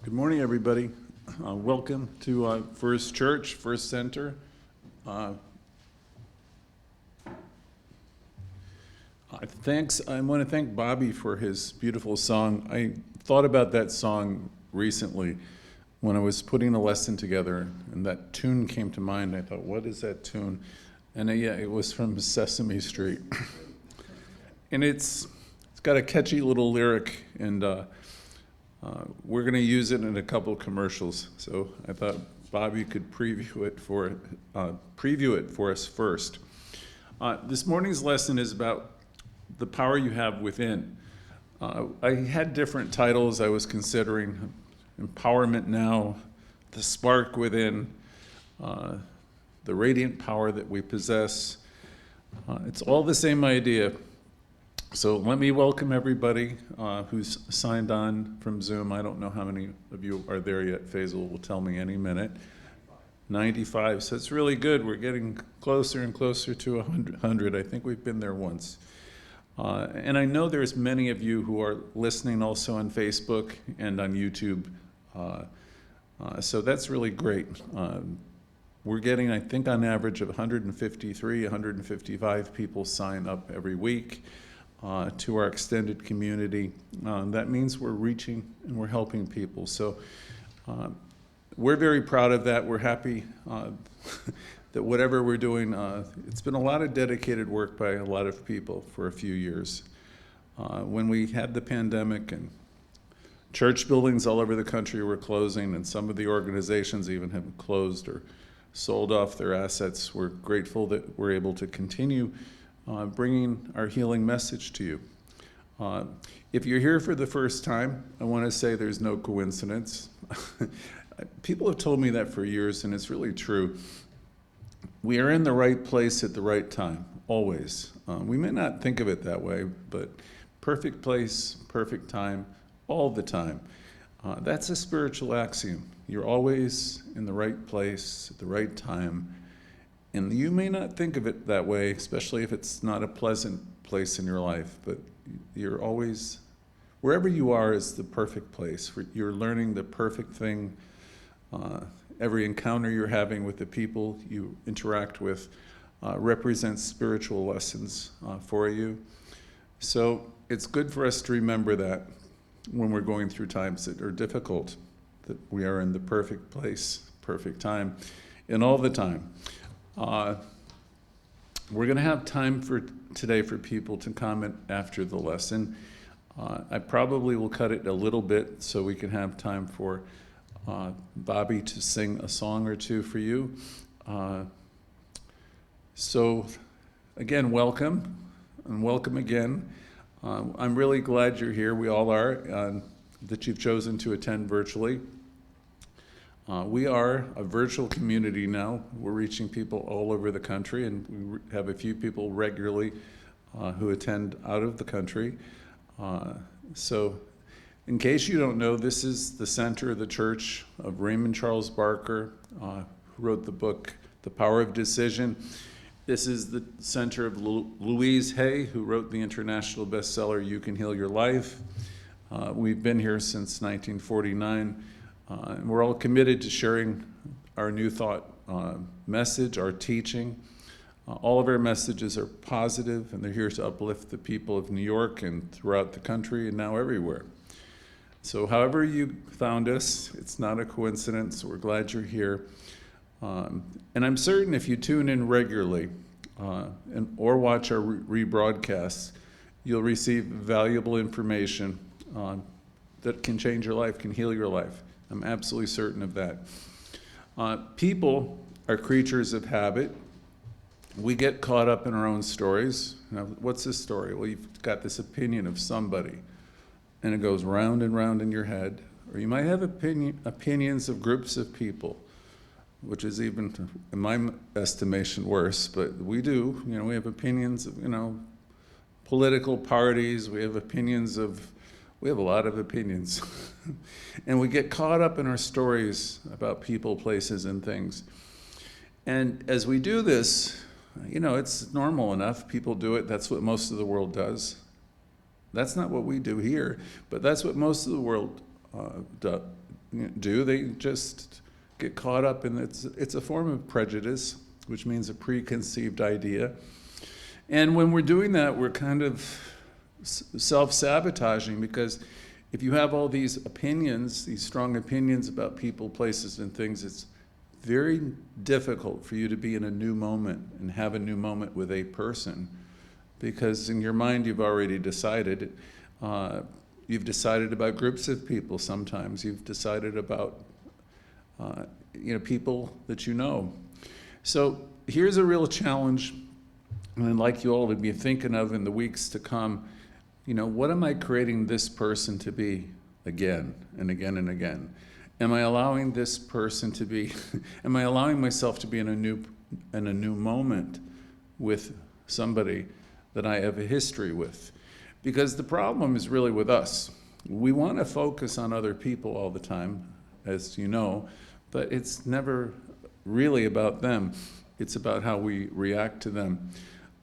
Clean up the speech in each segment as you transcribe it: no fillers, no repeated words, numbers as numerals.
Good morning, everybody. Welcome to First Church, First Center. I want to thank Bobby for his beautiful song. I thought about that song recently when I was putting a lesson together, and that tune came to mind. I thought, what is that tune? And yeah, it was from Sesame Street. And it's got a catchy little lyric, and we're going to use it in a couple of commercials. So I thought Bobby could preview it for us first. This morning's lesson is about the power you have within. I had different titles I was considering: Empowerment Now, The Spark Within, The Radiant Power That We Possess. It's all the same idea. So let me welcome everybody who's signed on from Zoom. I don't know how many of you are there yet. Faisal will tell me any minute. 95, so it's really good. We're getting closer and closer to 100. I think we've been there once. And I know there's many of you who are listening also on Facebook and on YouTube. So that's really great. We're getting, I think, on average of 153, 155 people sign up every week to our extended community. That means we're reaching and we're helping people. So we're very proud of that. We're happy that whatever we're doing, it's been a lot of dedicated work by a lot of people for a few years. When we had the pandemic and church buildings all over the country were closing, and some of the organizations even have closed or sold off their assets, we're grateful that we're able to continue bringing our healing message to you. If you're here for the first time, I want to say there's no coincidence. People have told me that for years, and it's really true. We are in the right place at the right time, always. We may not think of it that way, but perfect place, perfect time, all the time. That's a spiritual axiom. You're always in the right place at the right time. And you may not think of it that way, especially if it's not a pleasant place in your life, but you're always, wherever you are is the perfect place. You're learning the perfect thing. Every encounter you're having with the people you interact with represents spiritual lessons for you. So it's good for us to remember that when we're going through times that are difficult, that we are in the perfect place, perfect time, and all the time. We're going to have time for today for people to comment after the lesson. I probably will cut it a little bit so we can have time for Bobby to sing a song or two for you. So again, welcome, and welcome again. I'm really glad you're here. We all are, that you've chosen to attend virtually. We are a virtual community now. We're reaching people all over the country, and we have a few people regularly who attend out of the country. So in case you don't know, this is the center of the church of Raymond Charles Barker, who wrote the book, The Power of Decision. This is the center of Louise, who wrote the international bestseller, You Can Heal Your Life. We've been here since 1949. And we're all committed to sharing our New Thought message, our teaching. All of our messages are positive, and they're here to uplift the people of New York and throughout the country and now everywhere. So however you found us, it's not a coincidence. We're glad you're here. And I'm certain if you tune in regularly or watch our rebroadcasts, you'll receive valuable information that can change your life, can heal your life. I'm absolutely certain of that. People are creatures of habit. We get caught up in our own stories. Now, what's this story? Well, you've got this opinion of somebody, and it goes round and round in your head. Or you might have opinions of groups of people, which is even, in my estimation, worse. But we do. We have opinions of, political parties. We have a lot of opinions. And we get caught up in our stories about people, places, and things. And as we do this, it's normal enough. People do it. That's what most of the world does. That's not what we do here, but that's what most of the world do. They just get caught up in it's a form of prejudice, which means a preconceived idea. And when we're doing that, we're kind of self-sabotaging, because if you have all these opinions, these strong opinions about people, places, and things, it's very difficult for you to be in a new moment and have a new moment with a person, because in your mind you've already decided. You've decided about groups of people sometimes. You've decided about people that you know. So here's a real challenge, and I'd like you all to be thinking of in the weeks to come. What am I creating this person to be again and again and again? Am I allowing this person to be, am I allowing myself to be in a new moment with somebody that I have a history with? Because the problem is really with us. We want to focus on other people all the time, as you know, but it's never really about them. It's about how we react to them.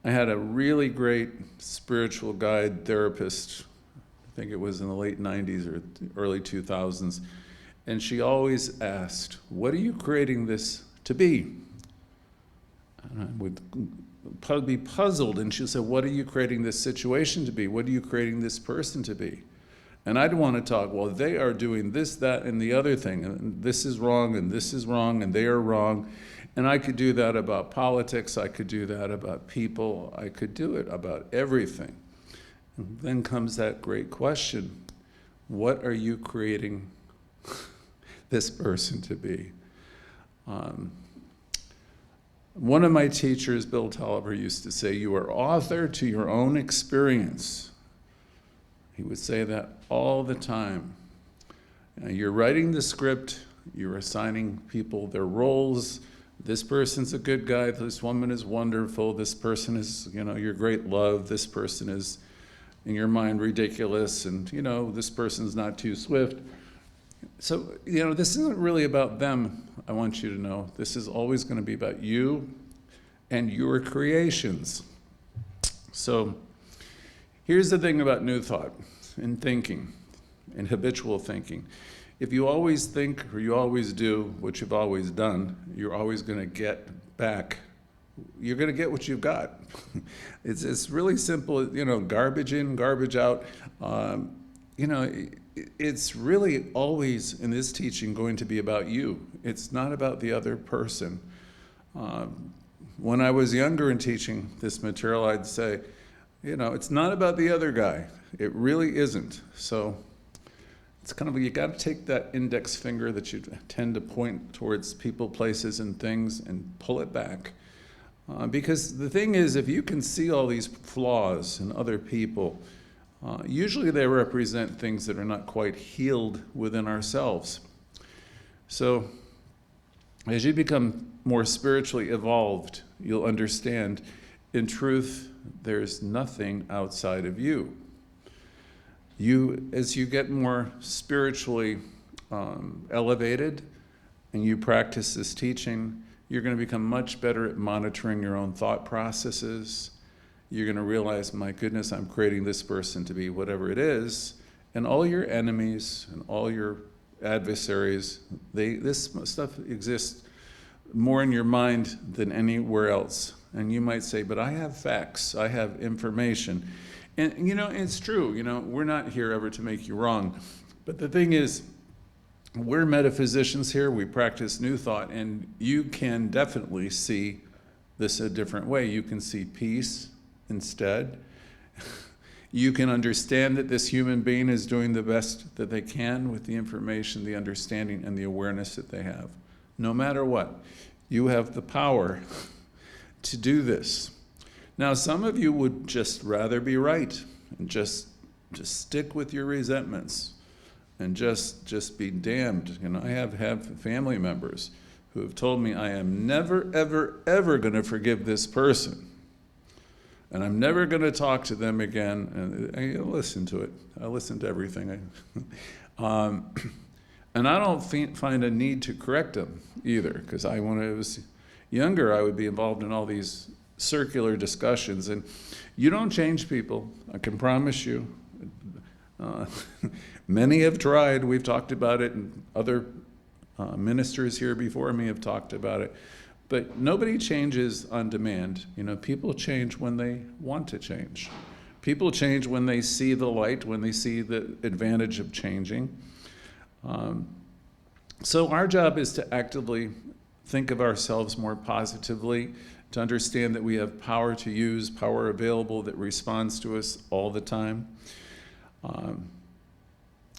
I had a really great spiritual guide therapist, I think it was in the late 90s or early 2000s, and she always asked, what are you creating this to be? And I would be puzzled, and she'll say, what are you creating this situation to be? What are you creating this person to be? And I'd want to talk, well, they are doing this, that, and the other thing, and this is wrong, and this is wrong, and they are wrong. And I could do that about politics, I could do that about people, I could do it about everything. And then comes that great question, what are you creating this person to be? One of my teachers, Bill Tolliver, used to say, you are author to your own experience. He would say that all the time. You're writing the script, you're assigning people their roles. This person's a good guy, this woman is wonderful, this person is, your great love, this person is, in your mind, ridiculous, and, this person's not too swift. So, this isn't really about them, I want you to know. This is always going to be about you and your creations. So, here's the thing about new thought and thinking and habitual thinking. If you always think or you always do what you've always done, you're always going to get back. You're going to get what you've got. It's really simple, garbage in, garbage out. It's really always in this teaching going to be about you. It's not about the other person. When I was younger and teaching this material, I'd say, it's not about the other guy. It really isn't. So it's kind of, you got to take that index finger that you tend to point towards people, places, and things and pull it back. Because the thing is, if you can see all these flaws in other people, usually they represent things that are not quite healed within ourselves. So as you become more spiritually evolved, you'll understand, in truth, there's nothing outside of you. As you get more spiritually elevated and you practice this teaching, you're going to become much better at monitoring your own thought processes. You're going to realize, my goodness, I'm creating this person to be whatever it is. And all your enemies and all your adversaries, this stuff exists more in your mind than anywhere else. And you might say, but I have facts, I have information. And it's true, we're not here ever to make you wrong. But the thing is, we're metaphysicians here, we practice new thought, and you can definitely see this a different way. You can see peace instead. You can understand that this human being is doing the best that they can with the information, the understanding, and the awareness that they have. No matter what, you have the power to do this. Now, some of you would just rather be right and just stick with your resentments and just be damned. I have family members who have told me, I am never, ever, ever going to forgive this person. And I'm never going to talk to them again. And I listen to it. I listen to everything. And I don't find a need to correct them either, because when I was younger, I would be involved in all these circular discussions. And you don't change people, I can promise you. Uh, Many have tried. We've talked about it, and other ministers here before me have talked about it. But nobody changes on demand. People change when they want to change. People change when they see the light, when they see the advantage of changing. So our job is to actively think of ourselves more positively, to understand that we have power to use, power available that responds to us all the time.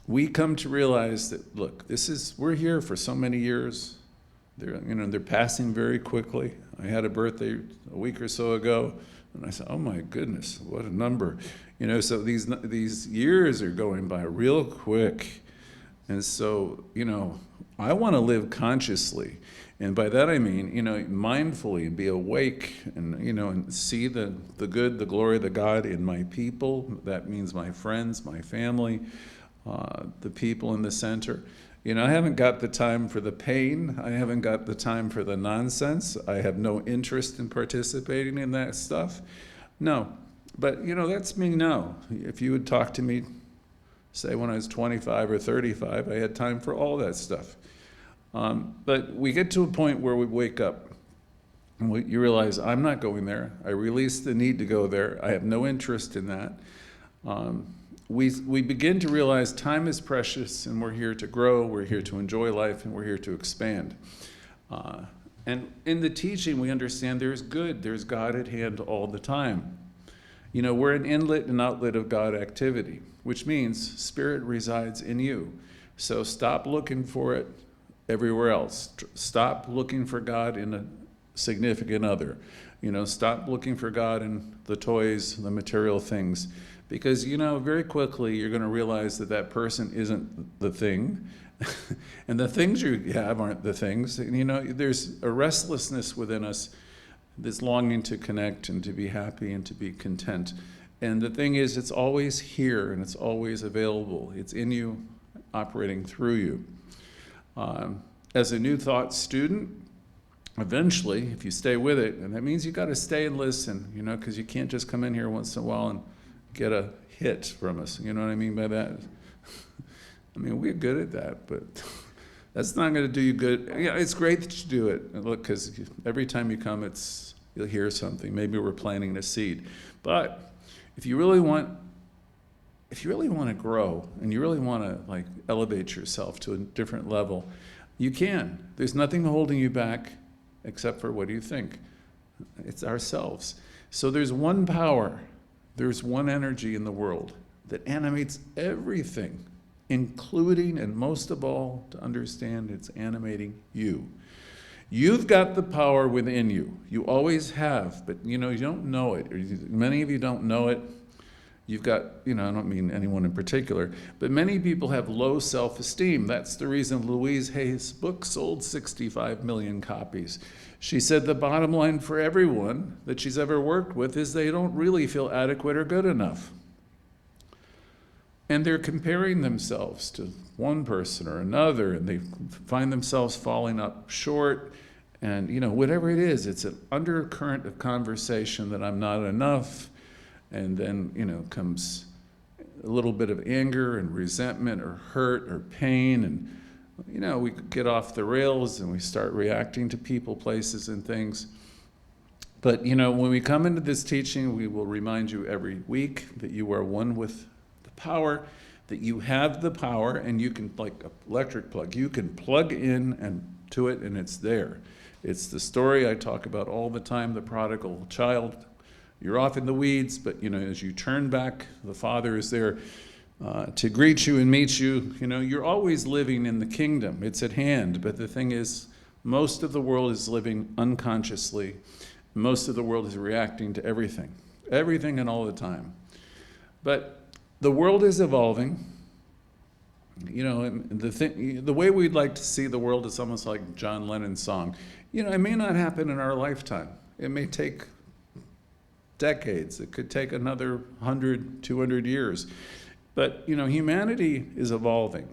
We come to realize that, look, we're here for so many years. They're passing very quickly. I had a birthday a week or so ago, and I said, oh my goodness, what a number. So these years are going by real quick. And so, I want to live consciously. And by that I mean, mindfully, be awake and, and see the good, the glory, the God in my people. That means my friends, my family, the people in the center. I haven't got the time for the pain. I haven't got the time for the nonsense. I have no interest in participating in that stuff. No. But, that's me now. If you would talk to me, say when I was 25 or 35, I had time for all that stuff. But we get to a point where we wake up and you realize, I'm not going there. I release the need to go there. I have no interest in that. We begin to realize time is precious, and we're here to grow, we're here to enjoy life, and we're here to expand. And in the teaching, we understand there's God at hand all the time. We're an inlet and outlet of God activity, which means Spirit resides in you. So stop looking for it everywhere else. Stop looking for God in a significant other. Stop looking for God in the toys, the material things. Because, very quickly you're going to realize that person isn't the thing. And the things you have aren't the things. And, there's a restlessness within us, this longing to connect and to be happy and to be content. And the thing is, it's always here and it's always available. It's in you, operating through you. As a New Thought student, eventually, if you stay with it, and that means you got to stay and listen, because you can't just come in here once in a while and get a hit from us. You know what I mean by that? I mean, we're good at that, but that's not going to do you good. It's great that you do it. Look, because every time you come, you'll hear something. Maybe we're planting a seed. But if you really want to grow and you really want to elevate yourself to a different level, you can. There's nothing holding you back except for what do you think? It's ourselves. So there's one power. There's one energy in the world that animates everything, including and most of all, to understand, it's animating you. You've got the power within you. You always have, but you don't know it. Many of you don't know it. You've got, I don't mean anyone in particular, but many people have low self-esteem. That's the reason Louise Hay's book sold 65 million copies. She said the bottom line for everyone that she's ever worked with is they don't really feel adequate or good enough. And they're comparing themselves to one person or another, and they find themselves falling up short. And, whatever it is, it's an undercurrent of conversation that I'm not enough. And then, comes a little bit of anger and resentment or hurt or pain. And, we get off the rails and we start reacting to people, places, and things. But, when we come into this teaching, we will remind you every week that you are one with the power, that you have the power, and you can, like an electric plug, you can plug in and to it and it's there. It's the story I talk about all the time, the prodigal child. You're off in the weeds, but as you turn back, the Father is there to greet you and meet you. You're always living in the kingdom. It's at hand. But the thing is, most of the world is living unconsciously. Most of the world is reacting to everything and all the time. But the world is evolving. And the way we'd like to see the world is almost like John Lennon's song. It may not happen in our lifetime. It may take decades. It could take another 100, 200 years. But, humanity is evolving.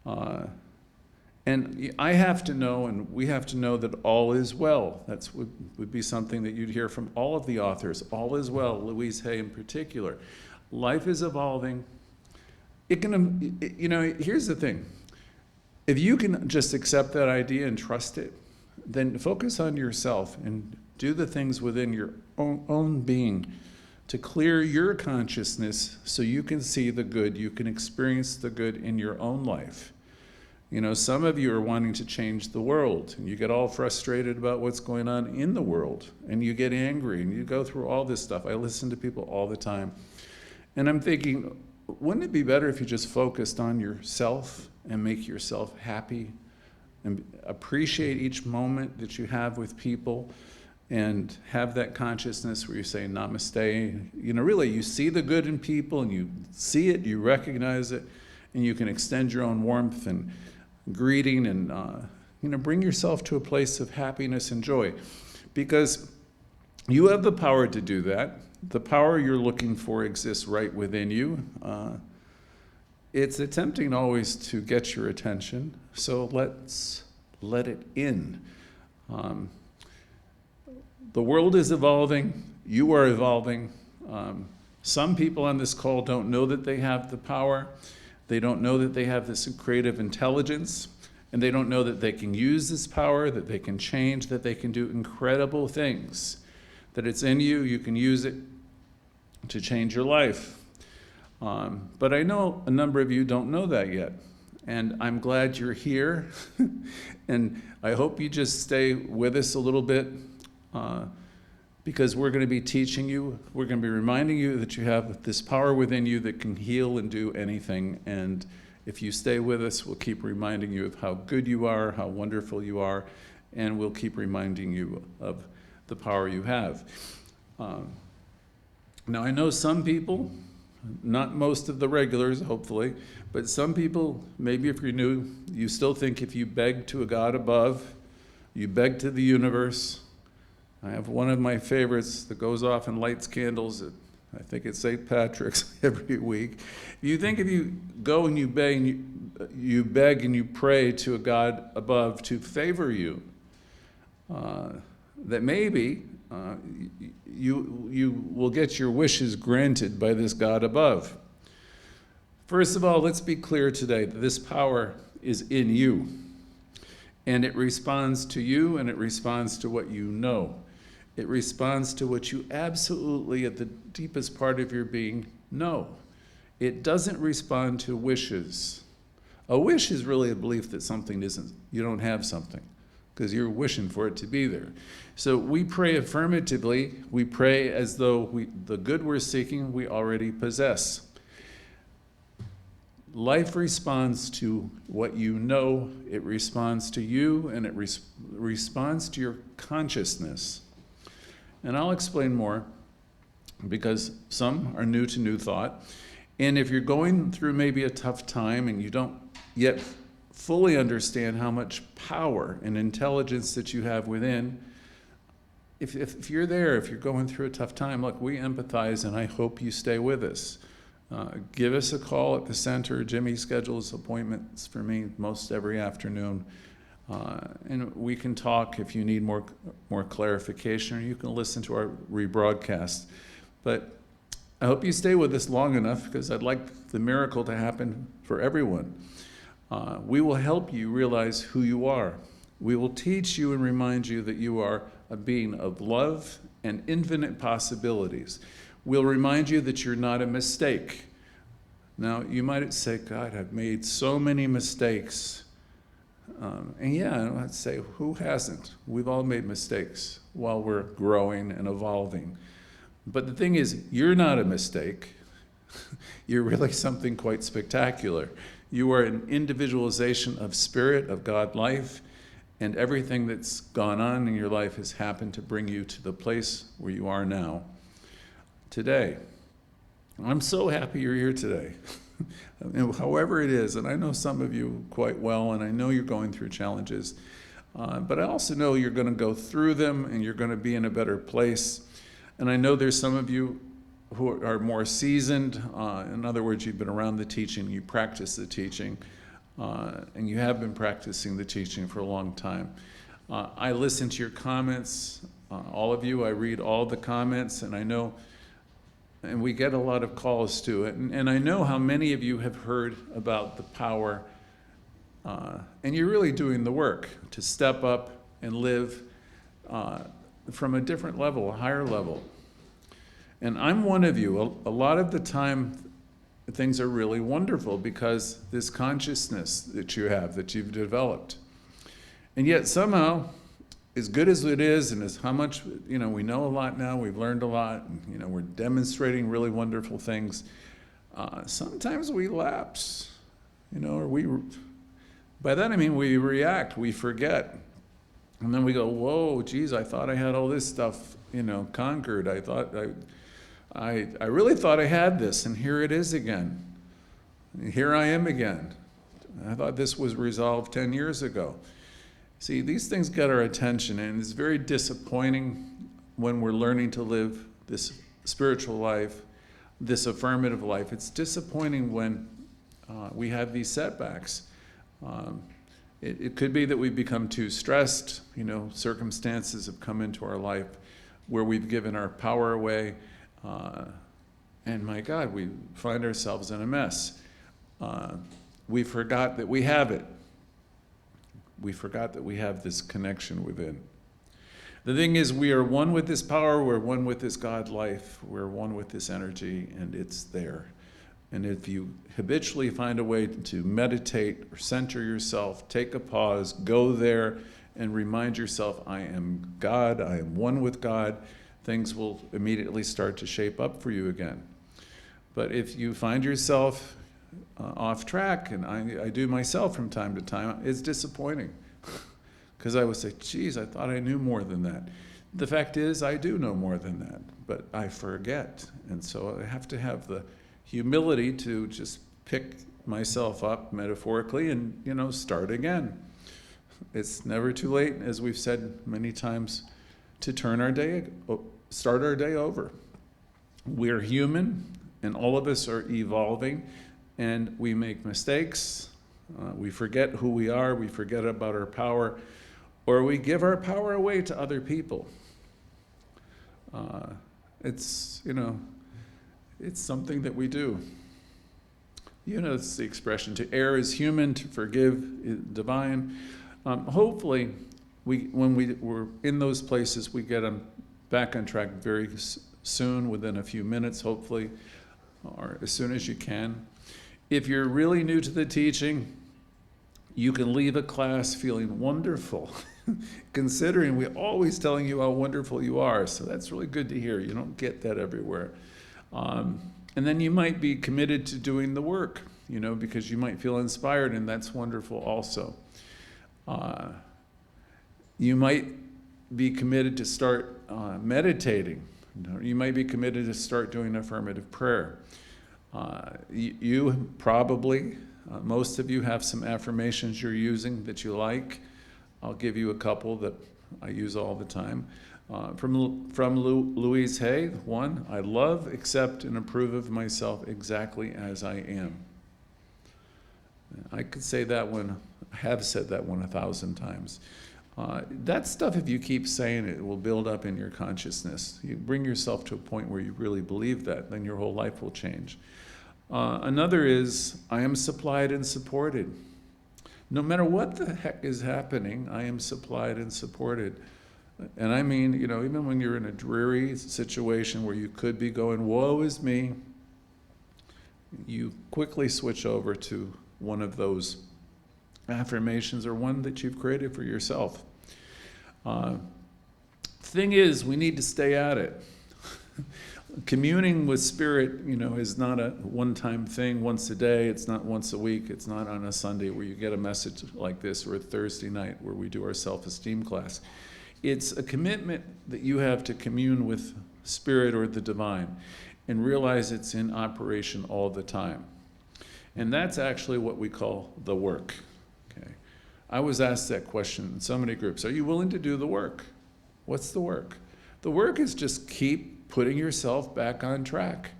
And I have to know, and we have to know that all is well. That would be something that you'd hear from all of the authors. All is well, Louise Hay in particular. Life is evolving. it can, here's the thing. If you can just accept that idea and trust it, then focus on yourself and do the things within your own being to clear your consciousness so you can see the good, you can experience the good in your own life. Some of you are wanting to change the world, and you get all frustrated about what's going on in the world, and you get angry, and you go through all this stuff. I listen to people all the time, and I'm thinking, wouldn't it be better if you just focused on yourself and make yourself happy and appreciate each moment that you have with people and have that consciousness where you say namaste? Really, you see the good in people, and you see it, you recognize it, and you can extend your own warmth and greeting and bring yourself to a place of happiness and joy, because you have the power to do that. The power you're looking for exists right within you. It's attempting always to get your attention, so let's let it in. The world is evolving. You are evolving. Some people on this call don't know that they have the power. They don't know that they have this creative intelligence, and they don't know that they can use this power, that they can change, that they can do incredible things, that it's in you, you can use it to change your life. But I know a number of you don't know that yet, and I'm glad you're here, and I hope you just stay with us a little bit, because we're going to be teaching you, we're going to be reminding you that you have this power within you that can heal and do anything. And if you stay with us, we'll keep reminding you of how good you are, how wonderful you are, and we'll keep reminding you of the power you have. Now, I know some people, not most of the regulars, hopefully, but some people, maybe if you're new, you still think if you beg to a God above, you beg to the universe. I have one of my favorites that goes off and lights candles at, I think it's St. Patrick's every week. You think if you go and you beg and you pray to a God above to favor you, that maybe you will get your wishes granted by this God above. First of all, let's be clear today that this power is in you, and it responds to you, and it responds to what you know. It responds to what you absolutely, at the deepest part of your being, know. It doesn't respond to wishes. A wish is really a belief that something isn't, you don't have something, because you're wishing for it to be there. So we pray affirmatively. We pray as though the good we're seeking, we already possess. Life responds to what you know. It responds to you, and it responds to your consciousness. And I'll explain more, because some are new to New Thought. And if you're going through maybe a tough time and you don't yet fully understand how much power and intelligence that you have within, if you're there, if you're going through a tough time, look, we empathize, and I hope you stay with us. Give us a call at the center. Jimmy schedules appointments for me most every afternoon. And we can talk if you need more clarification, or you can listen to our rebroadcast. But I hope you stay with us long enough, because I'd like the miracle to happen for everyone. We will help you realize who you are. We will teach you and remind you that you are a being of love and infinite possibilities. We'll remind you that you're not a mistake. Now, you might say, God, I've made so many mistakes. And yeah, I'd say, who hasn't? We've all made mistakes while we're growing and evolving. But the thing is, you're not a mistake. You're really something quite spectacular. You are an individualization of spirit, of God life, and everything that's gone on in your life has happened to bring you to the place where you are now, today. I'm so happy you're here today. However it is, and I know some of you quite well, and I know you're going through challenges, but I also know you're going to go through them, and you're going to be in a better place. And I know there's some of you who are more seasoned. In other words, you've been around the teaching, you practice the teaching, and you have been practicing the teaching for a long time. I listen to your comments, all of you. I read all the comments, and I know and we get a lot of calls to it. And I know how many of you have heard about the power, and you're really doing the work to step up and live from a different level, a higher level. And I'm one of you. A lot of the time, things are really wonderful because this consciousness that you have, that you've developed. And yet somehow, as good as it is, and as how much, we know a lot now, we've learned a lot, and, we're demonstrating really wonderful things, sometimes we lapse, or by that I mean we react, we forget. And then we go, whoa, geez, I thought I had all this stuff, conquered. I really thought I had this, and here it is again. Here I am again. I thought this was resolved 10 years ago. See, these things get our attention, and it's very disappointing when we're learning to live this spiritual life, this affirmative life. It's disappointing when we have these setbacks. It could be that we've become too stressed. Circumstances have come into our life where we've given our power away, and my God, we find ourselves in a mess. We forgot that we have it. We forgot that we have this connection within. The thing is, we are one with this power, we're one with this God life, we're one with this energy, and it's there. And if you habitually find a way to meditate or center yourself, take a pause, go there, and remind yourself, I am God, I am one with God, things will immediately start to shape up for you again. But if you find yourself off track, and I do myself from time to time, it's disappointing. Because I would say, geez, I thought I knew more than that. The fact is, I do know more than that, but I forget. And so I have to have the humility to just pick myself up metaphorically and, start again. It's never too late, as we've said many times, to start our day over. We're human, and all of us are evolving, and we make mistakes. We forget who we are, we forget about our power, or we give our power away to other people. It's something that we do. It's the expression, to err is human, to forgive is divine. Hopefully, when we're in those places, we get them back on track very soon, within a few minutes, hopefully, or as soon as you can. If you're really new to the teaching, you can leave a class feeling wonderful, considering we're always telling you how wonderful you are. So that's really good to hear. You don't get that everywhere. And then you might be committed to doing the work, because you might feel inspired, and that's wonderful also. You might be committed to start meditating. You might be committed to start doing affirmative prayer. You probably, most of you have some affirmations you're using that you like. I'll give you a couple that I use all the time. From Louise Hay, one, I love, accept, and approve of myself exactly as I am. I could say that one, I have said that one 1,000 times. That stuff, if you keep saying it, will build up in your consciousness. You bring yourself to a point where you really believe that, then your whole life will change. Another is, I am supplied and supported. No matter what the heck is happening, I am supplied and supported. And I mean, even when you're in a dreary situation where you could be going, woe is me, you quickly switch over to one of those affirmations, or one that you've created for yourself. Thing is, we need to stay at it. Communing with spirit, is not a one-time thing, once a day. It's not once a week. It's not on a Sunday where you get a message like this, or a Thursday night where we do our self-esteem class. It's a commitment that you have to commune with spirit or the divine, and realize it's in operation all the time. And that's actually what we call the work. Okay. I was asked that question in so many groups. Are you willing to do the work? What's the work? The work is just keep putting yourself back on track.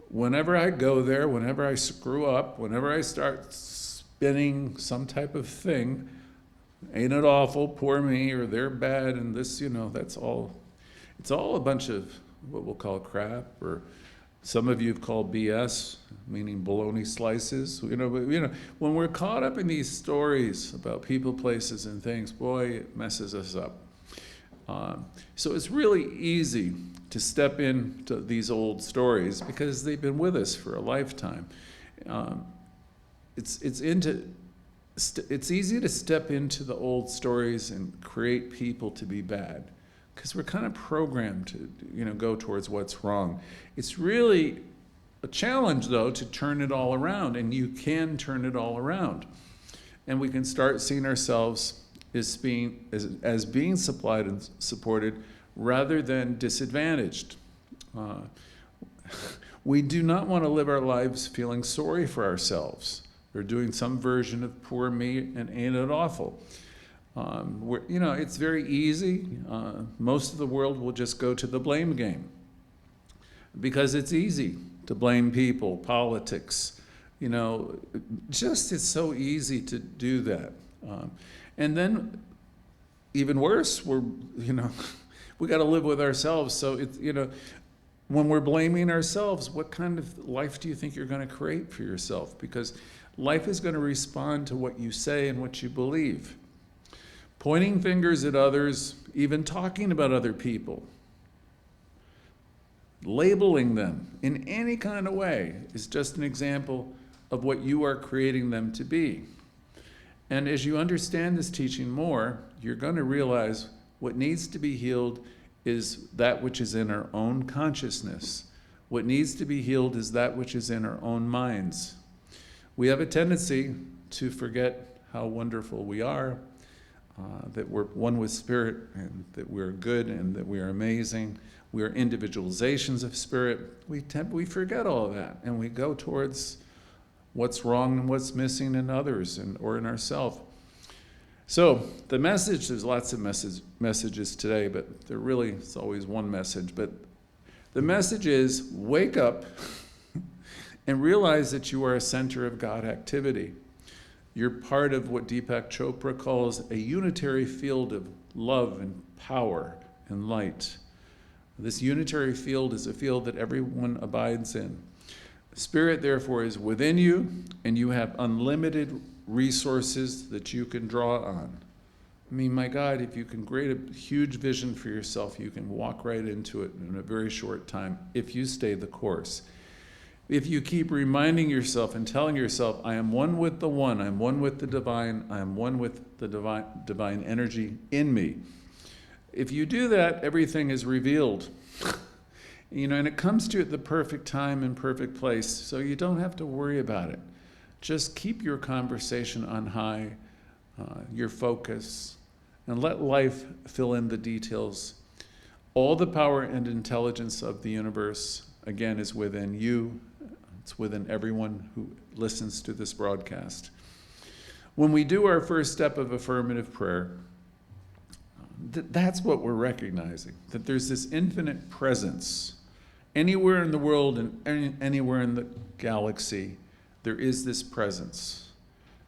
Whenever I go there, whenever I screw up, whenever I start spinning some type of thing, ain't it awful, poor me, or they're bad, and this, that's all. It's all a bunch of what we'll call crap, or Some of you have called BS, meaning bologna slices. When we're caught up in these stories about people, places, and things, boy, it messes us up. So it's really easy to step into these old stories because they've been with us for a lifetime. It's easy to step into the old stories and create people to be bad because we're kind of programmed to go towards what's wrong. It's really a challenge, though, to turn it all around, and you can turn it all around. And we can start seeing ourselves as being supplied and supported rather than disadvantaged. We do not want to live our lives feeling sorry for ourselves or doing some version of poor me and ain't it awful. It's very easy. Most of the world will just go to the blame game because it's easy to blame people, politics. It's so easy to do that. And then, even worse, we got to live with ourselves. So when we're blaming ourselves, what kind of life do you think you're going to create for yourself? Because life is going to respond to what you say and what you believe. Pointing fingers at others, even talking about other people, labeling them in any kind of way is just an example of what you are creating them to be. And as you understand this teaching more, you're going to realize what needs to be healed is that which is in our own consciousness. What needs to be healed is that which is in our own minds. We have a tendency to forget how wonderful we are, that we're one with Spirit, and that we're good, and that we are amazing. We are individualizations of Spirit. We forget all of that, and we go towards what's wrong and what's missing in others or in ourselves. So the message, there's lots of messages today, but it's always one message. But the message is wake up and realize that you are a center of God activity. You're part of what Deepak Chopra calls a unitary field of love and power and light. This unitary field is a field that everyone abides in. Spirit, therefore, is within you, and you have unlimited resources that you can draw on. I mean, my God, if you can create a huge vision for yourself, you can walk right into it in a very short time if you stay the course. If you keep reminding yourself and telling yourself, I am one with the one, I am one with the divine, I am one with the divine energy in me. If you do that, everything is revealed. And it comes to you at the perfect time and perfect place, so you don't have to worry about it. Just keep your conversation on high, your focus, and let life fill in the details. All the power and intelligence of the universe, again, is within you. It's within everyone who listens to this broadcast. When we do our first step of affirmative prayer, that's what we're recognizing, that there's this infinite presence. Anywhere in the world and anywhere in the galaxy, there is this presence.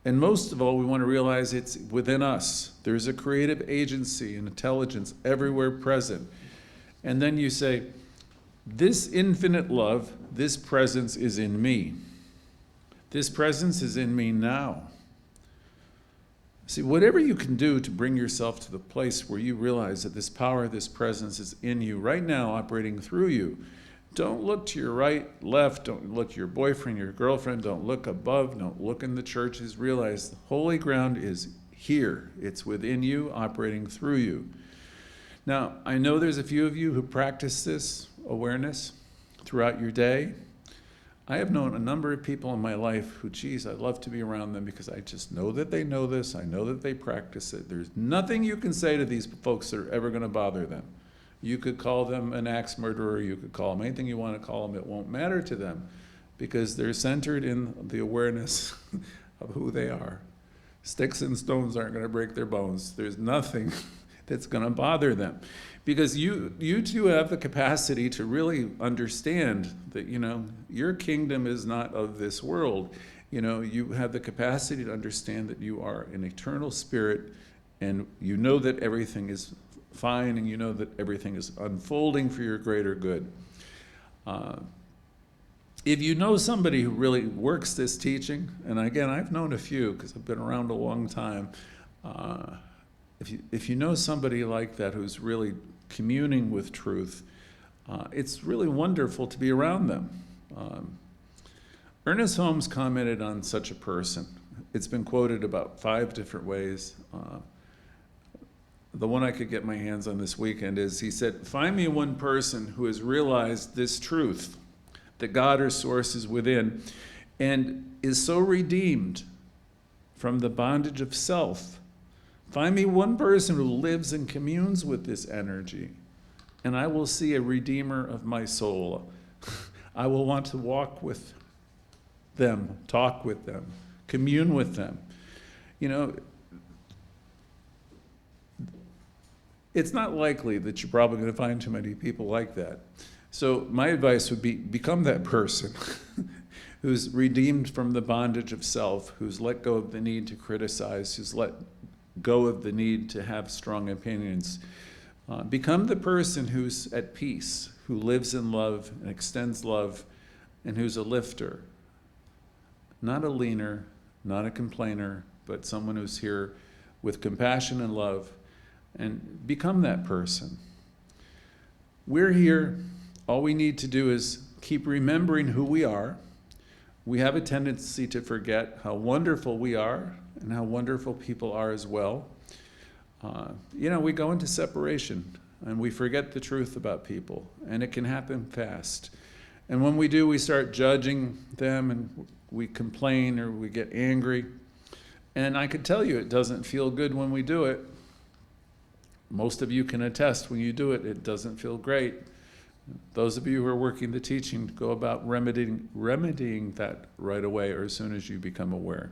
And most of all, we want to realize it's within us. There's a creative agency and intelligence everywhere present. And then you say, this infinite love, this presence is in me. This presence is in me now. See, whatever you can do to bring yourself to the place where you realize that this power, this presence is in you right now, operating through you. Don't look to your right, left. Don't look to your boyfriend, your girlfriend. Don't look above. Don't look in the churches. Realize the holy ground is here. It's within you, operating through you. Now, I know there's a few of you who practice this awareness throughout your day. I have known a number of people in my life who, geez, I'd love to be around them because I just know that they know this. I know that they practice it. There's nothing you can say to these folks that are ever going to bother them. You could call them an axe murderer. You could call them anything you want to call them. It won't matter to them because they're centered in the awareness of who they are. Sticks and stones aren't going to break their bones. There's nothing that's going to bother them. Because you two have the capacity to really understand that, your kingdom is not of this world. You have the capacity to understand that you are an eternal spirit, and you know that everything is fine, and you know that everything is unfolding for your greater good. if you know somebody who really works this teaching, and again, I've known a few because I've been around a long time. If you know somebody like that who's really communing with truth, it's really wonderful to be around them. Ernest Holmes commented on such a person. It's been quoted about 5 different ways. The one I could get my hands on this weekend is, he said, "Find me one person who has realized this truth, that God or source is within, and is so redeemed from the bondage of self. Find me one person who lives and communes with this energy, and I will see a redeemer of my soul. I will want to walk with them, talk with them, commune with them." You know, it's not likely that you're probably going to find too many people like that. So my advice would be, become that person who's redeemed from the bondage of self, who's let go of the need to criticize, who's let go of the need to have strong opinions. Become the person who's at peace, who lives in love and extends love, and who's a lifter. Not a leaner, not a complainer, but someone who's here with compassion and love, and become that person. We're here. All we need to do is keep remembering who we are. We have a tendency to forget how wonderful we are and how wonderful people are as well. We go into separation and we forget the truth about people, and it can happen fast. And when we do, we start judging them and we complain or we get angry. And I could tell you it doesn't feel good when we do it. Most of you can attest when you do it, it doesn't feel great. Those of you who are working the teaching, go about remedying that right away or as soon as you become aware.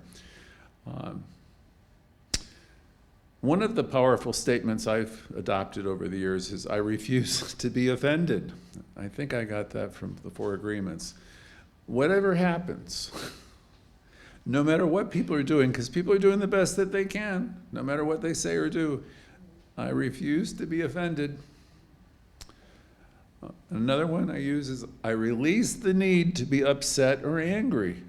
One of the powerful statements I've adopted over the years is, "I refuse to be offended." I think I got that from the 4 Agreements. Whatever happens, no matter what people are doing, because people are doing the best that they can, no matter what they say or do, I refuse to be offended. Another one I use is, I release the need to be upset or angry.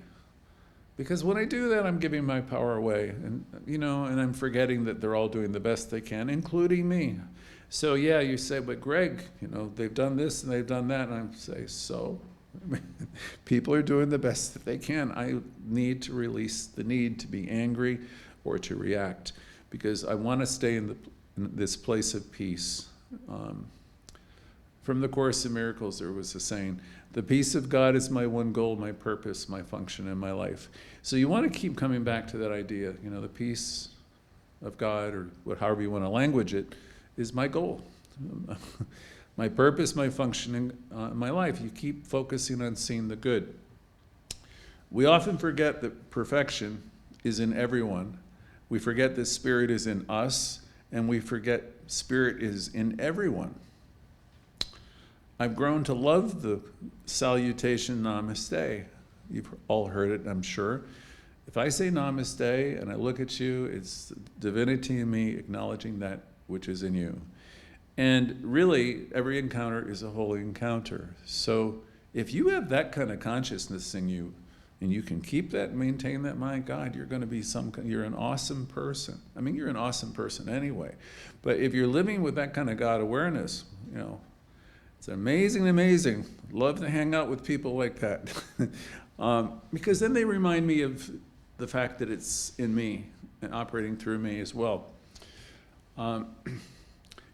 Because when I do that, I'm giving my power away, and I'm forgetting that they're all doing the best they can, including me. So yeah, you say, "But Greg, they've done this and they've done that," and I say, so? People are doing the best that they can. I need to release the need to be angry or to react, because I want to stay in this place of peace. From the Course in Miracles, there was a saying, "The peace of God is my one goal, my purpose, my function in my life." So you want to keep coming back to that idea. The peace of God, or however you want to language it, is my goal. My purpose, my function in my life. You keep focusing on seeing the good. We often forget that perfection is in everyone. We forget that Spirit is in us, and we forget Spirit is in everyone. I've grown to love the salutation Namaste. You've all heard it, I'm sure. If I say Namaste and I look at you, it's divinity in me acknowledging that which is in you. And really, every encounter is a holy encounter. So if you have that kind of consciousness in you, and you can keep that and maintain that, my God, you're going to be you're an awesome person. I mean, you're an awesome person anyway. But if you're living with that kind of God awareness, it's amazing. Love to hang out with people like that. Because then they remind me of the fact that it's in me and operating through me as well.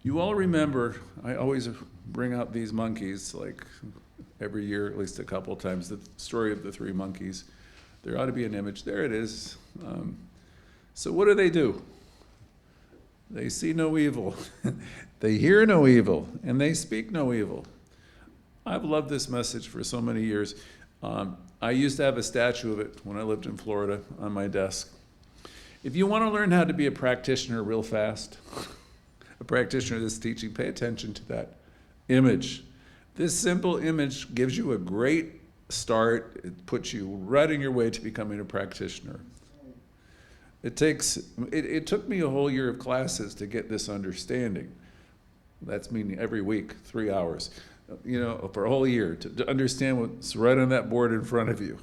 You all remember, I always bring out these monkeys, like every year, at least a couple times, the story of the 3 monkeys. There ought to be an image. There it is. So what do? They see no evil. They hear no evil, and they speak no evil. I've loved this message for so many years. I used to have a statue of it when I lived in Florida on my desk. If you want to learn how to be a practitioner real fast, a practitioner of this teaching, pay attention to that image. This simple image gives you a great start. It puts you right on your way to becoming a practitioner. It took me a whole year of classes to get this understanding. That's meaning every week, 3 hours. for a whole year to understand what's right on that board in front of you.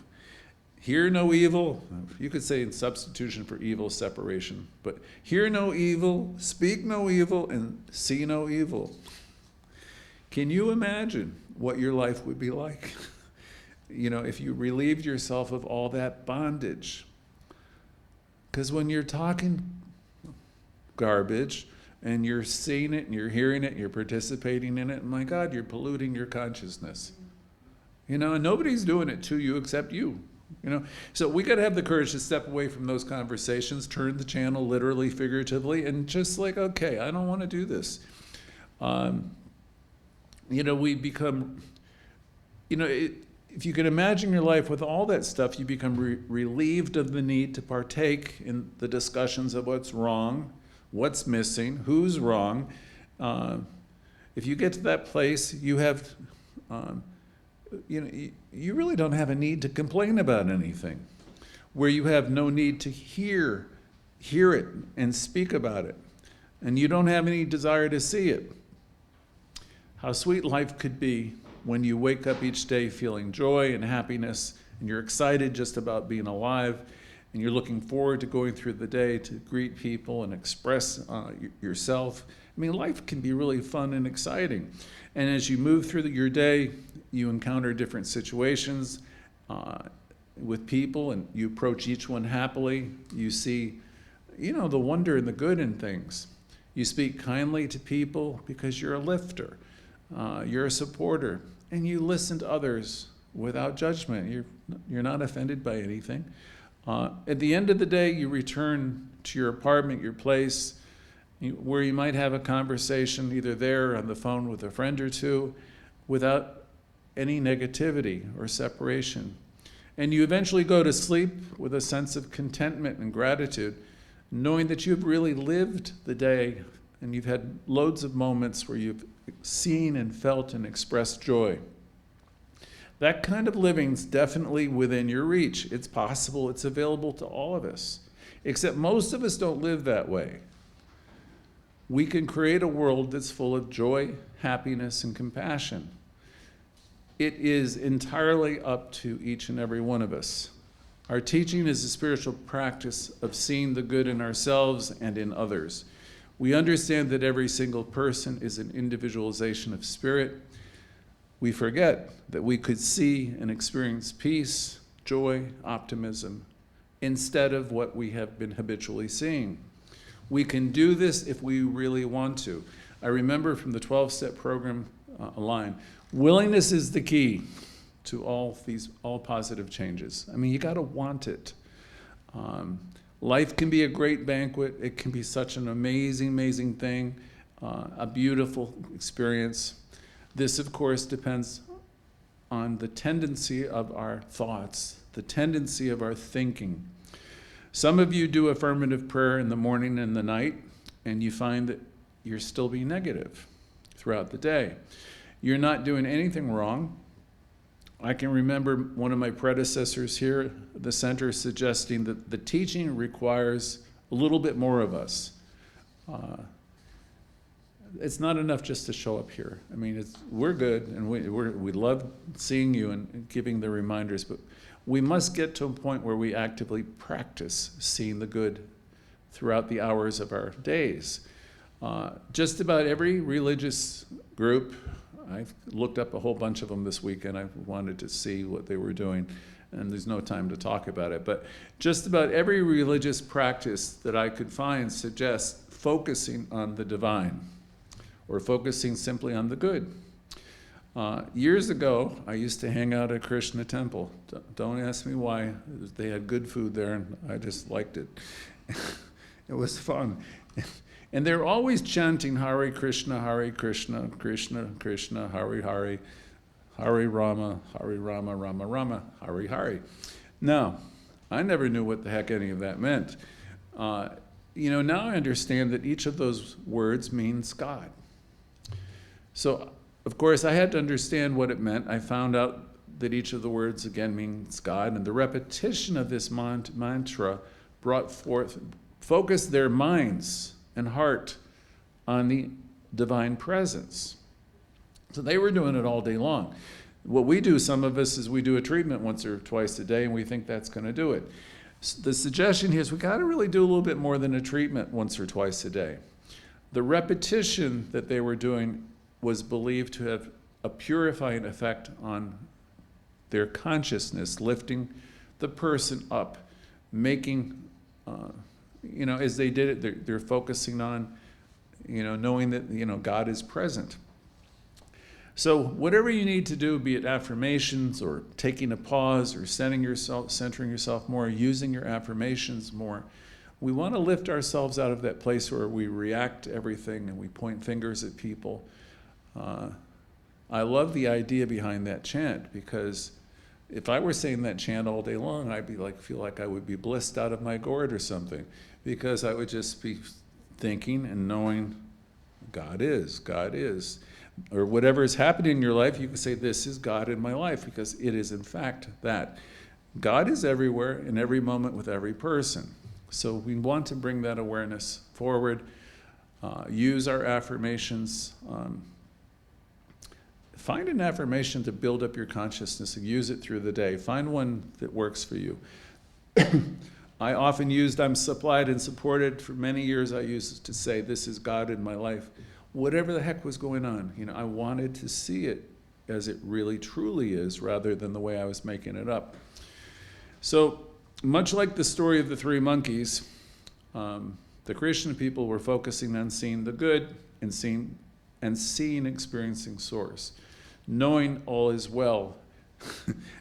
Hear no evil, you could say in substitution for evil, separation, but hear no evil, speak no evil, and see no evil. Can you imagine what your life would be like? If you relieved yourself of all that bondage. Because when you're talking garbage and you're seeing it and you're hearing it and you're participating in it, my God, you're polluting your consciousness. And nobody's doing it to you except you. So we got to have the courage to step away from those conversations, turn the channel literally, figuratively, and just okay, I don't want to do this. We become, if you can imagine your life with all that stuff, you become relieved of the need to partake in the discussions of what's wrong, what's missing, who's wrong. If you get to that place, you have, you really don't have a need to complain about anything, where you have no need to hear it and speak about it, and you don't have any desire to see it. How sweet life could be when you wake up each day feeling joy and happiness, and you're excited just about being alive, and you're looking forward to going through the day to greet people and express yourself. Life can be really fun and exciting. And as you move through your day, you encounter different situations with people, and you approach each one happily. You see, the wonder and the good in things. You speak kindly to people because you're a lifter. You're a supporter, and you listen to others without judgment. You're not offended by anything. At the end of the day, you return to your apartment, your place, where you might have a conversation either there or on the phone with a friend or two without any negativity or separation. And you eventually go to sleep with a sense of contentment and gratitude, knowing that you've really lived the day and you've had loads of moments where you've seen and felt and expressed joy. That kind of living's definitely within your reach. It's possible, it's available to all of us, except most of us don't live that way. We can create a world that's full of joy, happiness, and compassion. It is entirely up to each and every one of us. Our teaching is a spiritual practice of seeing the good in ourselves and in others. We understand that every single person is an individualization of spirit. We forget that we could see and experience peace, joy, optimism, instead of what we have been habitually seeing. We can do this if we really want to. I remember from the 12-step program a line, willingness is the key to all positive changes. You got to want it. Life can be a great banquet. It can be such an amazing, amazing thing, a beautiful experience. This, of course, depends on the tendency of our thoughts, the tendency of our thinking. Some of you do affirmative prayer in the morning and the night, and you find that you're still being negative throughout the day. You're not doing anything wrong. I can remember one of my predecessors here at the center suggesting that the teaching requires a little bit more of us. It's not enough just to show up here. We're good, and we love seeing you and giving the reminders, but we must get to a point where we actively practice seeing the good throughout the hours of our days. Just about every religious group, I've looked up a whole bunch of them this weekend. I wanted to see what they were doing, and there's no time to talk about it. But just about every religious practice that I could find suggests focusing on the divine, or focusing simply on the good. Years ago, I used to hang out at Krishna temple. Don't ask me why. They had good food there, and I just liked it. It was fun. And they're always chanting Hare Krishna, Krishna Krishna, Hare Hare, Hare Rama, Rama Rama, Hare Hare. Now, I never knew what the heck any of that meant. Now I understand that each of those words means God. So, of course, I had to understand what it meant. I found out that each of the words, again, means God, and the repetition of this mantra focused their minds and heart on the divine presence. So they were doing it all day long. What we do, some of us, is we do a treatment once or twice a day, and we think that's going to do it. The suggestion here is we got to really do a little bit more than a treatment once or twice a day. The repetition that they were doing was believed to have a purifying effect on their consciousness, lifting the person up, making, as they did it, they're focusing on, knowing that, God is present. So whatever you need to do, be it affirmations or taking a pause or centering yourself more, using your affirmations more, we want to lift ourselves out of that place where we react to everything and we point fingers at people. I love the idea behind that chant, because if I were saying that chant all day long, I'd be feel like I would be blissed out of my gourd or something, because I would just be thinking and knowing God is. Or whatever is happening in your life, you can say, this is God in my life, because it is in fact that. God is everywhere in every moment with every person. So we want to bring that awareness forward, use our affirmations. Find an affirmation to build up your consciousness and use it through the day. Find one that works for you. I often used, I'm supplied and supported. For many years I used to say, this is God in my life. Whatever the heck was going on, I wanted to see it as it really truly is, rather than the way I was making it up. So much like the story of the three monkeys, the Christian people were focusing on seeing the good and seeing, experiencing Source, knowing all is well,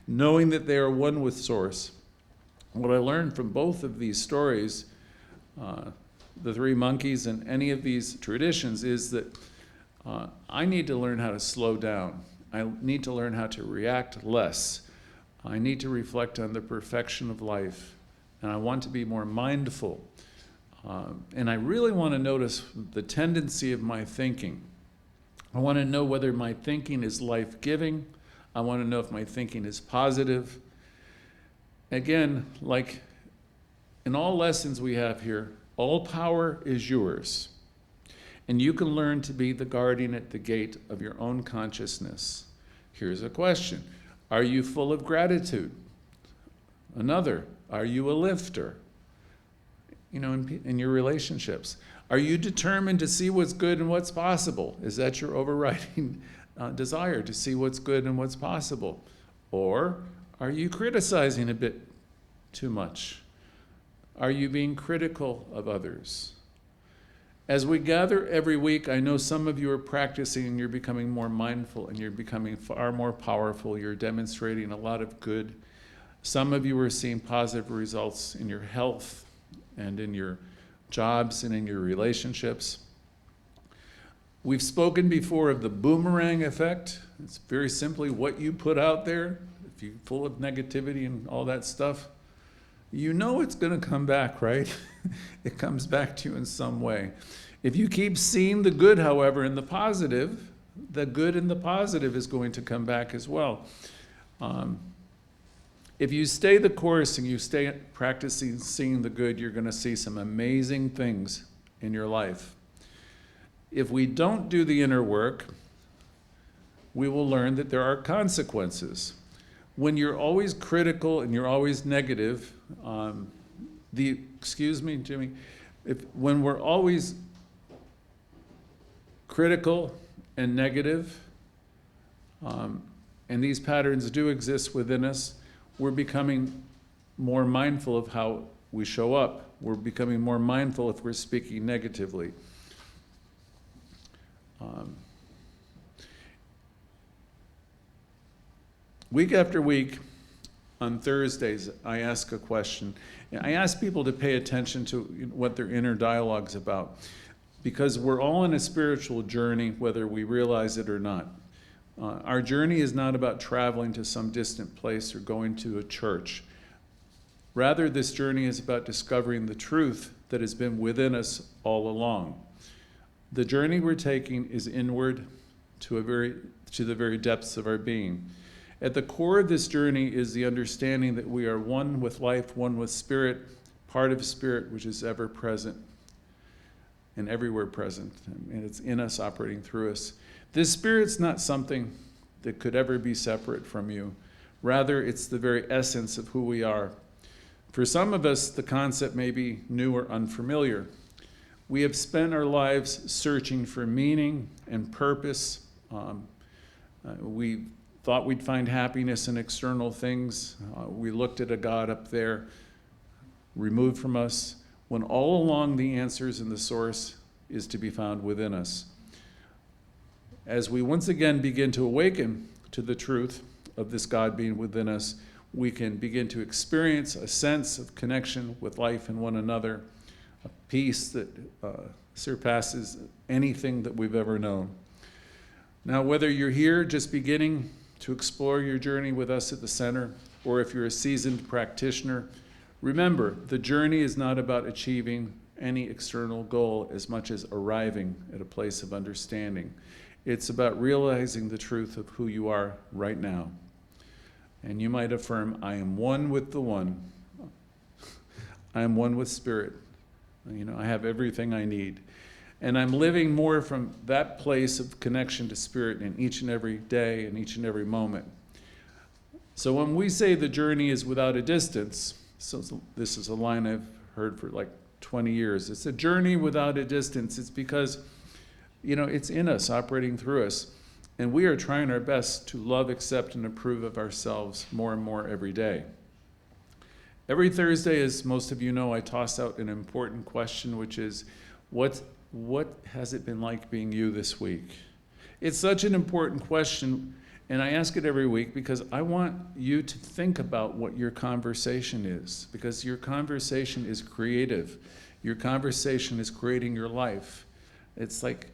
knowing that they are one with Source. What I learned from both of these stories, the three monkeys and any of these traditions, is that I need to learn how to slow down. I need to learn how to react less. I need to reflect on the perfection of life, and I want to be more mindful. And I really want to notice the tendency of my thinking. I want to know whether my thinking is life-giving. I want to know if my thinking is positive. Again, like in all lessons we have here, all power is yours. And you can learn to be the guardian at the gate of your own consciousness. Here's a question. Are you full of gratitude? Another, are you a lifter? In your relationships. Are you determined to see what's good and what's possible? Is that your overriding desire, to see what's good and what's possible? Or are you criticizing a bit too much? Are you being critical of others? As we gather every week, I know some of you are practicing and you're becoming more mindful and you're becoming far more powerful. You're demonstrating a lot of good. Some of you are seeing positive results in your health and in your jobs and in your relationships. We've spoken before of the boomerang effect. It's very simply what you put out there. If you're full of negativity and all that stuff, it's going to come back, right? It comes back to you in some way. If you keep seeing the good, however, in the positive, the good in the positive is going to come back as well. If you stay the course and you stay practicing seeing the good, you're going to see some amazing things in your life. If we don't do the inner work, we will learn that there are consequences. When you're always critical and you're always negative, excuse me, Jimmy, when we're always critical and negative, and these patterns do exist within us, we're becoming more mindful of how we show up. We're becoming more mindful if we're speaking negatively. Week after week, on Thursdays, I ask a question. I ask people to pay attention to what their inner dialogue's about, because we're all in a spiritual journey, whether we realize it or not. Our journey is not about traveling to some distant place or going to a church. Rather, this journey is about discovering the truth that has been within us all along. The journey we're taking is inward to the very depths of our being. At the core of this journey is the understanding that we are one with life, one with spirit, part of spirit which is ever present. and everywhere present. And it's in us, operating through us. This Spirit's not something that could ever be separate from you. Rather, it's the very essence of who we are. For some of us, the concept may be new or unfamiliar. We have spent our lives searching for meaning and purpose. We thought we'd find happiness in external things. We looked at a God up there, removed from us, when all along the answers and the source is to be found within us. As we once again begin to awaken to the truth of this God being within us, we can begin to experience a sense of connection with life and one another, a peace that surpasses anything that we've ever known. Now, whether you're here just beginning to explore your journey with us at the center, or if you're a seasoned practitioner, remember, the journey is not about achieving any external goal as much as arriving at a place of understanding. It's about realizing the truth of who you are right now. And you might affirm, I am one with the one. I am one with Spirit. I have everything I need. And I'm living more from that place of connection to Spirit in each and every day and each and every moment. So when we say the journey is without a distance, so this is a line I've heard for like 20 years. It's a journey without a distance. It's because, it's in us, operating through us. And we are trying our best to love, accept, and approve of ourselves more and more every day. Every Thursday, as most of you know, I toss out an important question, which is, what has it been like being you this week? It's such an important question, and I ask it every week because I want you to think about what your conversation is, because your conversation is creative. Your conversation is creating your life. It's like,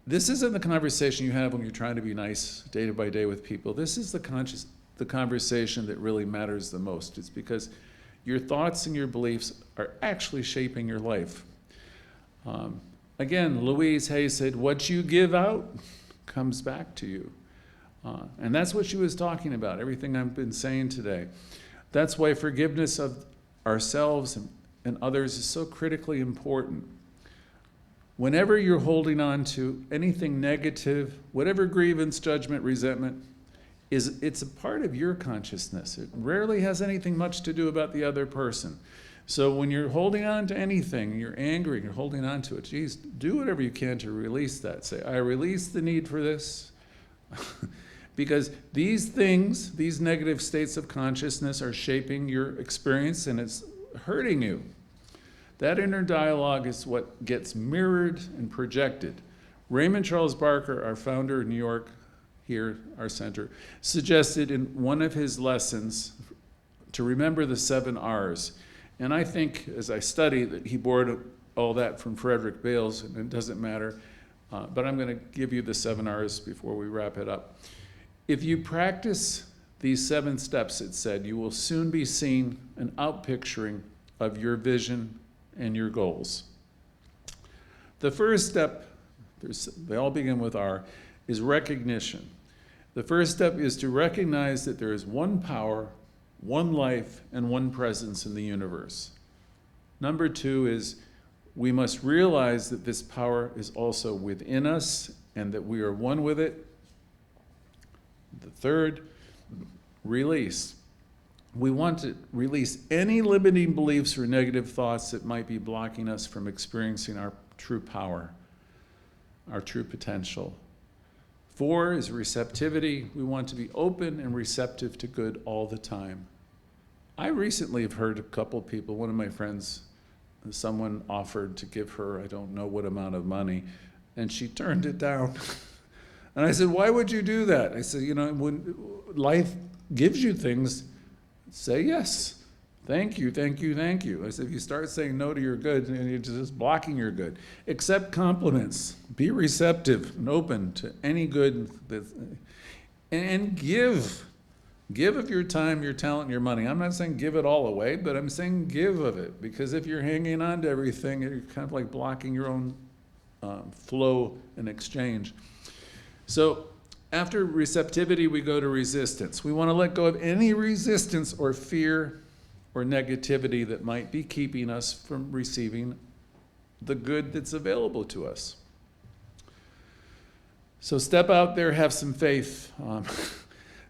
this isn't the conversation you have when you're trying to be nice day by day with people. This is the conversation that really matters the most. It's because your thoughts and your beliefs are actually shaping your life. Again, Louise said, what you give out comes back to you. And that's what she was talking about, everything I've been saying today. That's why forgiveness of ourselves and others is so critically important. Whenever you're holding on to anything negative, whatever grievance, judgment, resentment, it's a part of your consciousness. It rarely has anything much to do about the other person. So when you're holding on to anything, you're angry, you're holding on to it, geez, do whatever you can to release that. Say, I release the need for this. Because these things, these negative states of consciousness are shaping your experience and it's hurting you. That inner dialogue is what gets mirrored and projected. Raymond Charles Barker, our founder in New York, here, our center, suggested in one of his lessons to remember the 7 R's. And I think, as I study, that he borrowed all that from Frederick Bales, and it doesn't matter. But I'm going to give you the 7 R's before we wrap it up. If you practice these 7 steps, it said, you will soon be seeing an outpicturing of your vision and your goals. The first step, they all begin with R, is recognition. The first step is to recognize that there is one power, one life, and one presence in the universe. Number 2 is we must realize that this power is also within us and that we are one with it. The third, release. We want to release any limiting beliefs or negative thoughts that might be blocking us from experiencing our true power, our true potential. 4 is receptivity. We want to be open and receptive to good all the time. I recently have heard a couple people, one of my friends, someone offered to give her, I don't know what amount of money, and she turned it down. And I said, why would you do that? I said, when life gives you things, say yes. Thank you, thank you, thank you. I said, if you start saying no to your good, and you're just blocking your good. Accept compliments. Be receptive and open to any good. And give. Give of your time, your talent, and your money. I'm not saying give it all away, but I'm saying give of it. Because if you're hanging on to everything, you're kind of like blocking your own flow and exchange. So after receptivity, we go to resistance. We want to let go of any resistance or fear or negativity that might be keeping us from receiving the good that's available to us. So step out there, have some faith.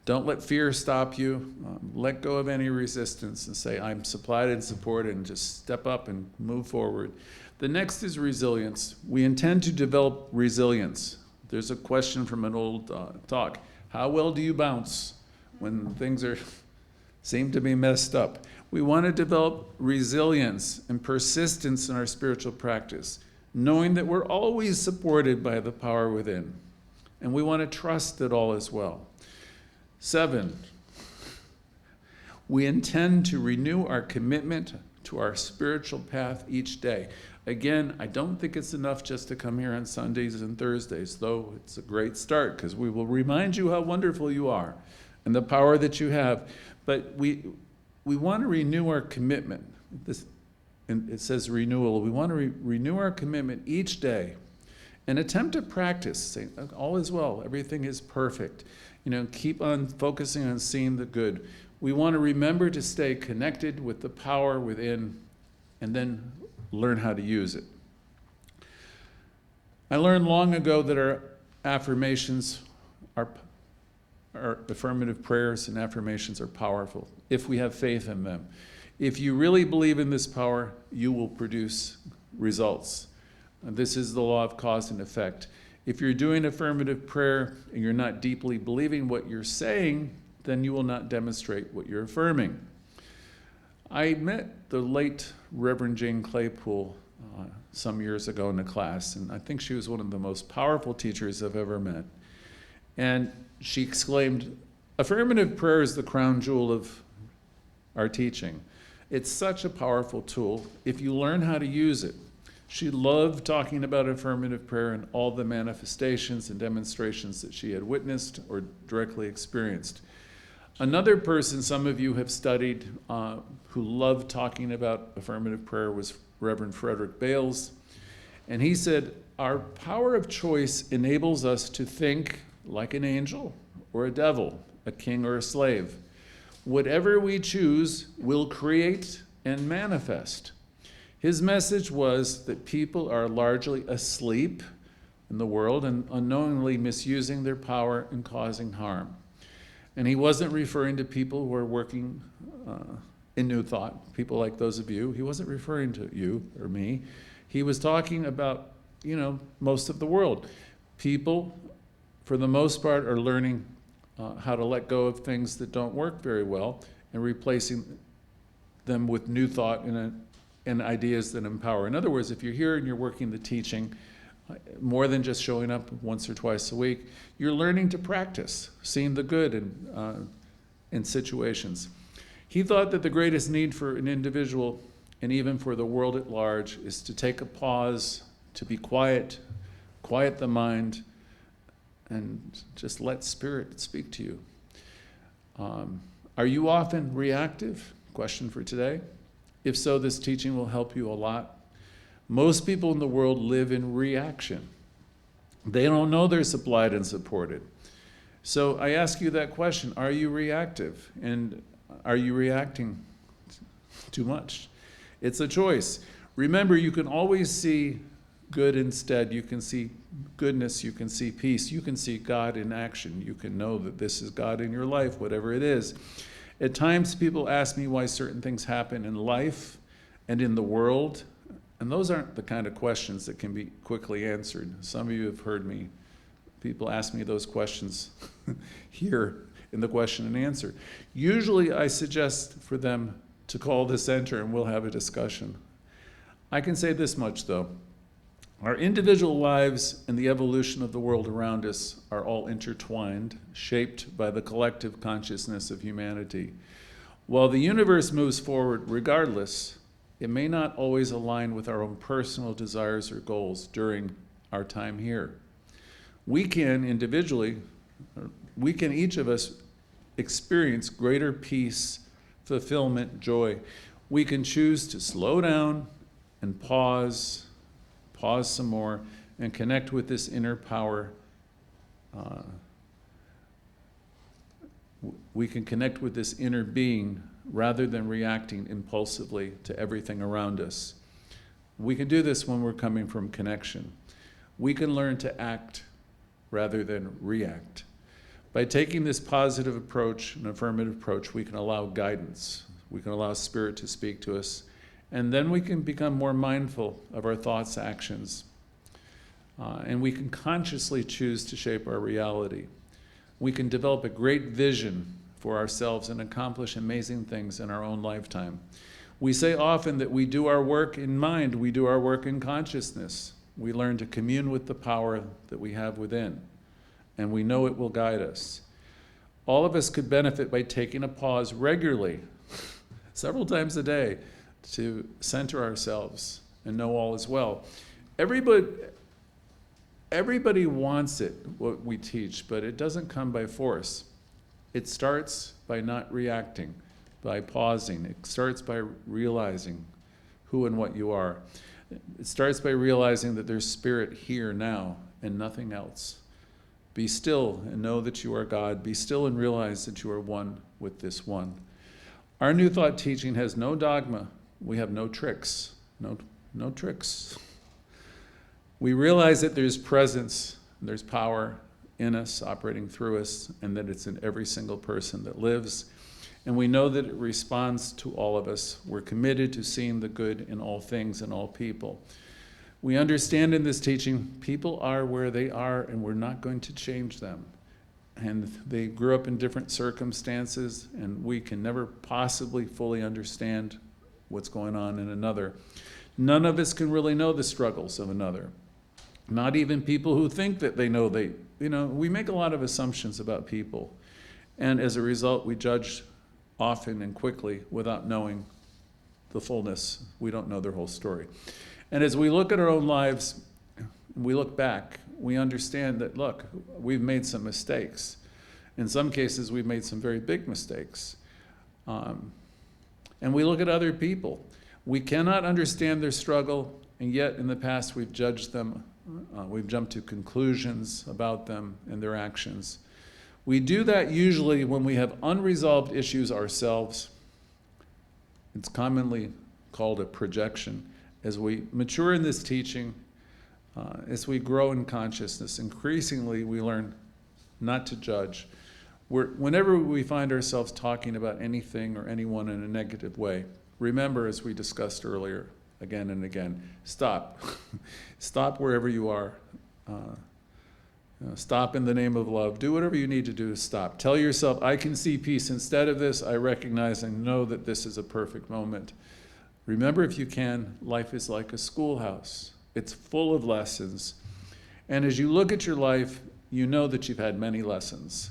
Don't let fear stop you. Let go of any resistance and say, I'm supplied and supported, and just step up and move forward. The next is resilience. We intend to develop resilience. There's a question from an old talk. How well do you bounce when things seem to be messed up? We want to develop resilience and persistence in our spiritual practice, knowing that we're always supported by the power within. And we want to trust it all as well. 7, we intend to renew our commitment to our spiritual path each day. Again, I don't think it's enough just to come here on Sundays and Thursdays, though it's a great start because we will remind you how wonderful you are and the power that you have. But we want to renew our commitment. And it says renewal. We want to renew our commitment each day and attempt to practice, saying, all is well, everything is perfect. Keep on focusing on seeing the good. We want to remember to stay connected with the power within and then learn how to use it. I learned long ago that our affirmations, our affirmative prayers and affirmations are powerful if we have faith in them. If you really believe in this power, you will produce results. This is the law of cause and effect. If you're doing affirmative prayer and you're not deeply believing what you're saying, then you will not demonstrate what you're affirming. I met the late Reverend Jane Claypool some years ago in a class, and I think she was one of the most powerful teachers I've ever met. And she exclaimed, affirmative prayer is the crown jewel of our teaching. It's such a powerful tool if you learn how to use it. She loved talking about affirmative prayer and all the manifestations and demonstrations that she had witnessed or directly experienced. Another person some of you have studied who loved talking about affirmative prayer was Reverend Frederick Bales. And he said, our power of choice enables us to think like an angel or a devil, a king or a slave. Whatever we choose will create and manifest. His message was that people are largely asleep in the world and unknowingly misusing their power and causing harm. And he wasn't referring to people who are working in New Thought, people like those of you. He wasn't referring to you or me. He was talking about, most of the world. People, for the most part, are learning how to let go of things that don't work very well and replacing them with new thought and ideas that empower. In other words, if you're here and you're working the teaching, more than just showing up once or twice a week, you're learning to practice, seeing the good in situations. He thought that the greatest need for an individual, and even for the world at large, is to take a pause, to be quiet the mind, and just let Spirit speak to you. Are you often reactive? Question for today. If so, this teaching will help you a lot. Most people in the world live in reaction. They don't know they're supplied and supported. So I ask you that question, are you reactive? And are you reacting too much? It's a choice. Remember, you can always see good instead. You can see goodness, you can see peace, you can see God in action. You can know that this is God in your life, whatever it is. At times, people ask me why certain things happen in life and in the world, and those aren't the kind of questions that can be quickly answered. Some of you have heard people ask me those questions here in the question and answer. Usually, I suggest for them to call the center and we'll have a discussion. I can say this much, though. Our individual lives and the evolution of the world around us are all intertwined, shaped by the collective consciousness of humanity. While the universe moves forward regardless, it may not always align with our own personal desires or goals during our time here. We can each of us experience greater peace, fulfillment, joy. We can choose to slow down and pause some more, and connect with this inner power. We can connect with this inner being rather than reacting impulsively to everything around us. We can do this when we're coming from connection. We can learn to act rather than react. By taking this positive approach, an affirmative approach, we can allow guidance. We can allow Spirit to speak to us. And then we can become more mindful of our thoughts, actions. And we can consciously choose to shape our reality. We can develop a great vision for ourselves and accomplish amazing things in our own lifetime. We say often that we do our work in mind, we do our work in consciousness. We learn to commune with the power that we have within, and we know it will guide us. All of us could benefit by taking a pause regularly, several times a day, to center ourselves and know all is well. Everybody wants it, what we teach, but it doesn't come by force. It starts by not reacting, by pausing. It starts by realizing who and what you are. It starts by realizing that there's Spirit here now and nothing else. Be still and know that you are God. Be still and realize that you are one with this one. Our New Thought teaching has no dogma. We have no tricks. No tricks. We realize that there's presence, there's power in us, operating through us, and that it's in every single person that lives. And we know that it responds to all of us. We're committed to seeing the good in all things and all people. We understand in this teaching, people are where they are, and we're not going to change them. And they grew up in different circumstances, and we can never possibly fully understand what's going on in another. None of us can really know the struggles of another. Not even people who think that they know we make a lot of assumptions about people. And as a result, we judge often and quickly without knowing the fullness. We don't know their whole story. And as we look at our own lives, we look back, we understand that, look, we've made some mistakes. In some cases, we've made some very big mistakes. And we look at other people. We cannot understand their struggle, and yet in the past we've judged them. We've jumped to conclusions about them and their actions. We do that usually when we have unresolved issues ourselves. It's commonly called a projection. As we mature in this teaching, as we grow in consciousness, increasingly we learn not to judge. Whenever we find ourselves talking about anything or anyone in a negative way, remember, as we discussed earlier, again and again, stop. Stop wherever you are. Stop in the name of love. Do whatever you need to do to stop. Tell yourself, I can see peace. Instead of this, I recognize and know that this is a perfect moment. Remember, if you can, life is like a schoolhouse. It's full of lessons. And as you look at your life, you know that you've had many lessons.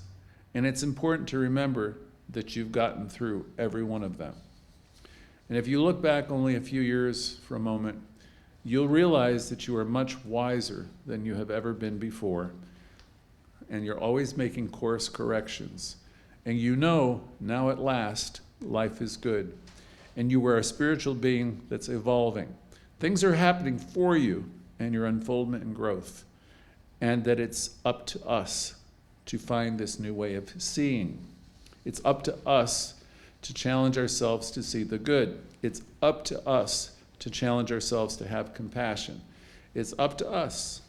And it's important to remember that you've gotten through every one of them. And if you look back only a few years for a moment, you'll realize that you are much wiser than you have ever been before. And you're always making course corrections. And you know, now at last, life is good. And you are a spiritual being that's evolving. Things are happening for you and your unfoldment and growth. And that it's up to us to find this new way of seeing. It's up to us to challenge ourselves to see the good. It's up to us to challenge ourselves to have compassion. It's up to us.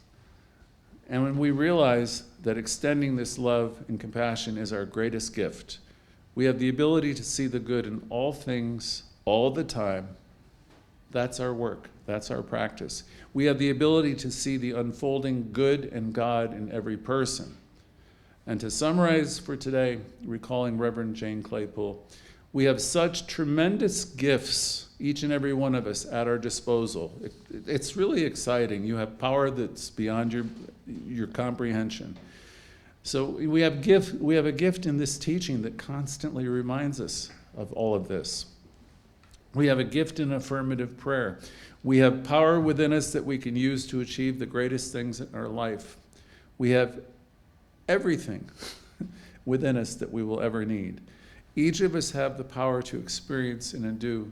And when we realize that extending this love and compassion is our greatest gift, we have the ability to see the good in all things, all the time. That's our work. That's our practice. We have the ability to see the unfolding good and God in every person. And to summarize for today, recalling Reverend Jane Claypool, we have such tremendous gifts, each and every one of us, at our disposal. It's really exciting. You have power that's beyond your comprehension. So we have a gift in this teaching that constantly reminds us of all of this. We have a gift in affirmative prayer. We have power within us that we can use to achieve the greatest things in our life. We have everything within us that we will ever need. Each of us have the power to experience and do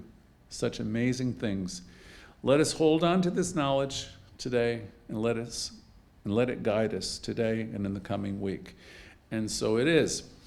such amazing things. Let us hold on to this knowledge today and let it guide us today and in the coming week. And so it is.